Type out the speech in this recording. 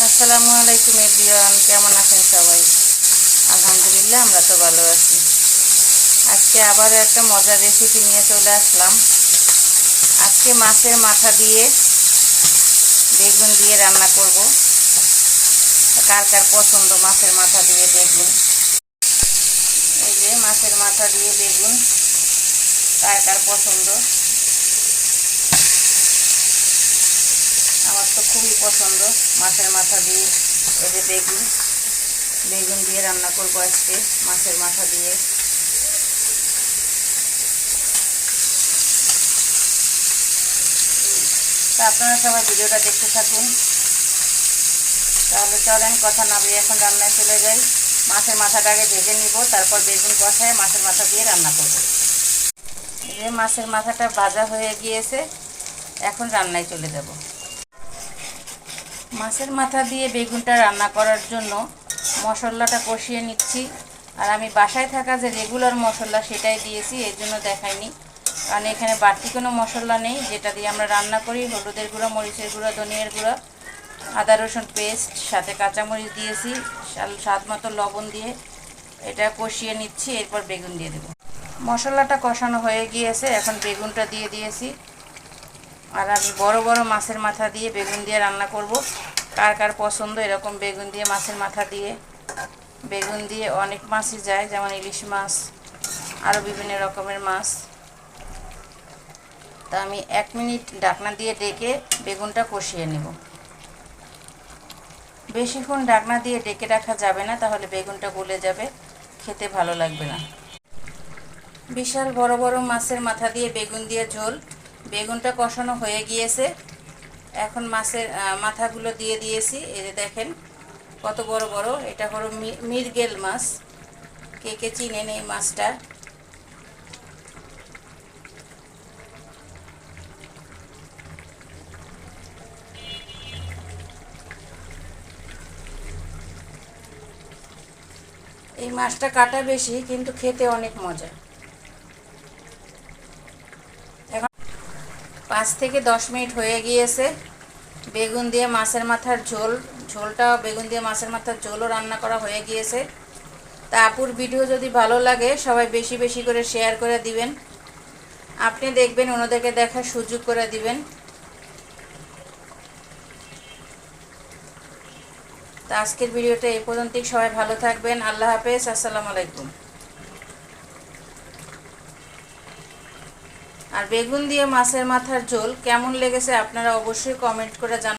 আসসালামু আলাইকুম এভরিওয়ান, কেমন আছেন সবাই? আলহামদুলিল্লাহ, আমরা তো ভালো আছি। আজকে আবার একটা মজার রেসিপি নিয়ে চলে আসলাম। আজকে মাছের মাথা দিয়ে বেগুন দিয়ে রান্না করব। কার কার পছন্দ মাছের মাথা দিয়ে বেগুন? এই যে মাছের মাথা দিয়ে বেগুন, কার কার পছন্দ? আমার তো খুবই পছন্দ মাছের মাথা দিয়ে। এই যে বেগুন বেগুন দিয়ে রান্না করব আজকে মাছের মাথা দিয়ে। তা আপনারা সবাই ভিডিওটা দেখতে থাকুন। তাহলে চলেন কথা না বলে এখন রান্নায় চলে যাই। মাছের মাথাটাকে ভেজে নিব, তারপর বেগুন কষায় মাছের মাথা দিয়ে রান্না করব। এই যে মাছের মাথাটা ভাজা হয়ে গিয়েছে, এখন রান্নায় চলে যাব। মাছের মাথা দিয়ে বেগুনটা রান্না করার জন্য মশলাটা কষিয়ে নিচ্ছি। আর আমি বাসায় থাকা যে রেগুলার মশলা সেটাই দিয়েছি, এর জন্য দেখাইনি, কারণ এখানে বাড়তি কোনো মশলা নেই। যেটা দিয়ে আমরা রান্না করি হলুদের গুঁড়া, মরিচের গুঁড়া, ধনিয়ার গুঁড়া, আদা রসুন পেস্ট, সাথে কাঁচামরিচ দিয়েছি, স্বাদ মতো লবণ দিয়ে এটা কষিয়ে নিচ্ছি। এরপর বেগুন দিয়ে দেব। মশলাটা কষানো হয়ে গিয়েছে, এখন বেগুনটা দিয়ে দিয়েছি। আর আমি বড় বড় মাছের মাথা দিয়ে বেগুন দিয়ে রান্না করব। কার কার পছন্দ এরকম বেগুন দিয়ে মাছের মাথা দিয়ে? বেগুন দিয়ে অনেক মাছই যায়, যেমন ইলিশ মাছ, আরও বিভিন্ন রকমের মাছ। তা আমি 1 মিনিট ঢাকনা দিয়ে ডেকে বেগুনটা কষিয়ে নেব। বেশিক্ষণ ঢাকনা দিয়ে ডেকে রাখা যাবে না, তাহলে বেগুনটা গলে যাবে, খেতে ভালো লাগবে না। বিশাল বড় বড় মাছের মাথা দিয়ে বেগুন দিয়ে ঝোল। বেগুনটা কষানো হয়ে গিয়েছে, এখন মাছের মাথাগুলো দিয়ে দিয়েছি। এই যে দেখেন কত বড় বড়। এটা হলো মৃগেল মাছ। কে কে চিনেন এই মাছটা? এই মাছটা কাটা বেশি, কিন্তু খেতে অনেক মজা। এখন 5 থেকে 10 মিনিট হয়ে গিয়েছে। বেগুন দিয়ে মাছের মাথার ঝোলটা বেগুন দিয়ে মাছের মাথার ঝোলও রান্না করা হয়ে গিয়েছে। তা আপুর ভিডিও যদি ভালো লাগে সবাই বেশি বেশি করে শেয়ার করে দিবেন। আপনি দেখবেন, অন্যদেরকে দেখার সুযোগ করে দিবেন। তা আজকের ভিডিওটা এই পর্যন্তই। সবাই ভালো থাকবেন। আল্লাহ হাফেজ। আসসালামু আলাইকুম। আর বেগুন দিয়ে মাছের মাথার ঝোল কেমন লেগেছে আপনারা অবশ্যই কমেন্ট করে জানাবেন।